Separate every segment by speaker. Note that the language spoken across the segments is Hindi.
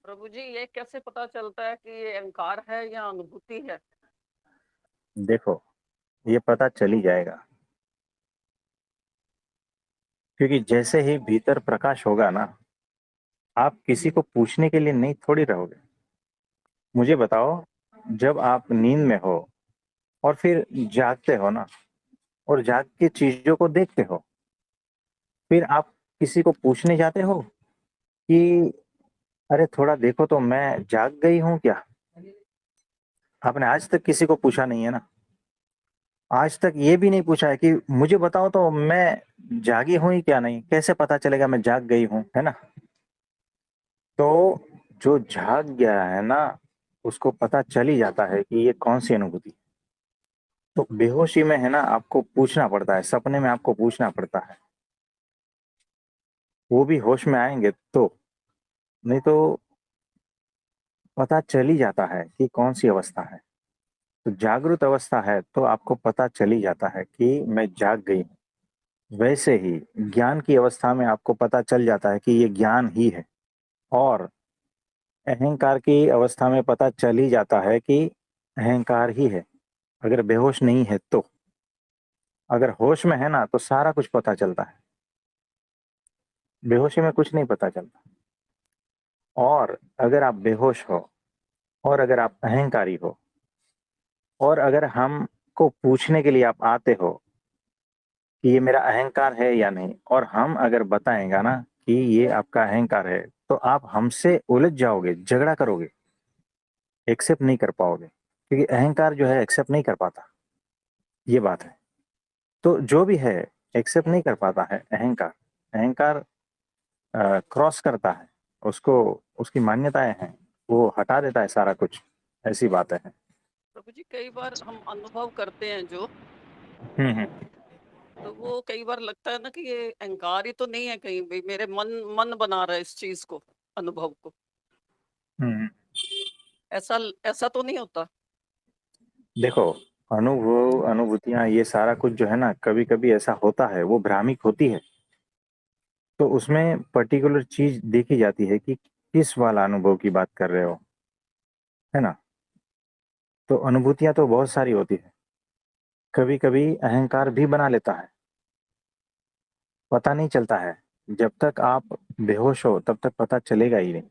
Speaker 1: प्रभु जी, ये कैसे पता चलता है कि ये अहंकार है या अनुभूति है?
Speaker 2: देखो, ये पता चल ही जाएगा, क्योंकि जैसे ही भीतर प्रकाश होगा ना, आप किसी को पूछने के लिए नहीं थोड़ी रहोगे। मुझे बताओ, जब आप नींद में हो और फिर जागते हो ना, और जाग के चीजों को देखते हो, फिर आप किसी को पूछने जाते हो कि अरे थोड़ा देखो तो मैं जाग गई हूँ क्या? आपने आज तक किसी को पूछा नहीं है ना। आज तक ये भी नहीं पूछा है कि मुझे बताओ तो मैं जागी हूँ ही क्या नहीं, कैसे पता चलेगा मैं जाग गई हूँ, है ना। तो जो झाग गया है ना, उसको पता चल ही जाता है कि ये कौन सी अनुभूति। तो बेहोशी में है ना, आपको पूछना पड़ता है, सपने में आपको पूछना पड़ता है। वो भी होश में आएंगे तो, नहीं तो पता चल ही जाता है कि कौन सी अवस्था है। तो जागृत अवस्था है तो आपको पता चल ही जाता है कि मैं जाग गई हूँ। वैसे ही ज्ञान की अवस्था में आपको पता चल जाता है कि ये ज्ञान ही है। और अहंकार की अवस्था में पता चल ही जाता है कि अहंकार ही है, अगर बेहोश नहीं है तो। अगर होश में है ना तो सारा कुछ पता चलता है, बेहोशी में कुछ नहीं पता चलता। और अगर आप बेहोश हो, और अगर आप अहंकारी हो, और अगर हमको पूछने के लिए आप आते हो कि ये मेरा अहंकार है या नहीं, और हम अगर बताएंगा ना कि ये आपका अहंकार है, तो आप हमसे उलझ जाओगे, झगड़ा करोगे, एक्सेप्ट नहीं कर पाओगे, क्योंकि अहंकार जो है एक्सेप्ट नहीं कर पाता। ये बात है। तो जो भी है एक्सेप्ट नहीं कर पाता है अहंकार। अहंकार क्रॉस करता है उसको, उसकी मान्यताएं हैं, वो हटा देता है सारा कुछ। ऐसी बातें हैं।
Speaker 1: प्रभु जी, कई बार हम अनुभव करते हैं जो,
Speaker 2: हम्म।
Speaker 1: तो वो कई बार लगता है ना कि ये अहंकार ही तो नहीं है, कहीं भी मेरे मन मन बना रहा है इस चीज को, अनुभव को।
Speaker 2: हम्म।
Speaker 1: ऐसा ऐसा तो नहीं होता?
Speaker 2: देखो, अनुभव अनुभूतियां ये सारा कुछ जो है ना, कभी कभी ऐसा होता है, वो भ्रामिक होती है। तो उसमें पर्टिकुलर चीज देखी जाती है कि किस वाला अनुभव की बात कर रहे हो, है ना। तो अनुभूतियां तो बहुत सारी होती है। कभी कभी अहंकार भी बना लेता है, पता नहीं चलता है। जब तक आप बेहोश हो तब तक पता चलेगा ही नहीं,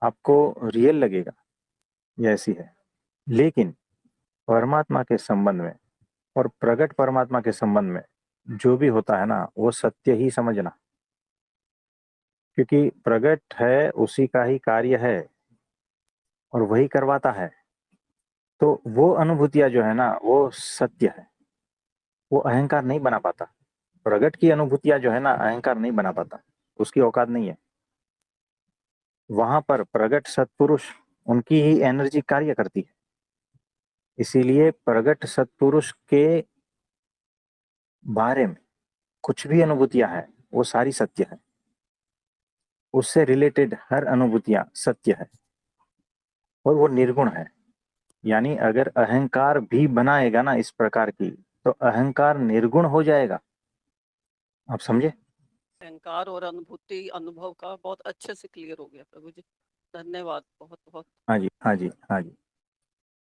Speaker 2: आपको रियल लगेगा ये ऐसी है। लेकिन परमात्मा के संबंध में और प्रगट परमात्मा के संबंध में जो भी होता है ना, वो सत्य ही समझना। क्योंकि प्रगट है, उसी का ही कार्य है, और वही करवाता है। तो वो अनुभूतियां जो है ना, वो सत्य है, वो अहंकार नहीं बना पाता। प्रगट की अनुभूतियां जो है ना, अहंकार नहीं बना पाता, उसकी औकात नहीं है। वहां पर प्रगट सत्पुरुष, उनकी ही एनर्जी कार्य करती है। इसीलिए प्रगट सत्पुरुष के बारे में कुछ भी अनुभूतियां हैं, वो सारी सत्य है। उससे रिलेटेड हर अनुभूतियां सत्य है, और वो निर्गुण है। यानी अगर अहंकार भी बनाएगा ना इस प्रकार की, तो अहंकार निर्गुण हो जाएगा। आप समझे?
Speaker 1: अहंकार और अनुभूति अनुभव का बहुत अच्छे से क्लियर हो गया प्रभु जी। धन्यवाद बहुत बहुत।
Speaker 2: हाँ जी, हाँ जी, हाँ जी।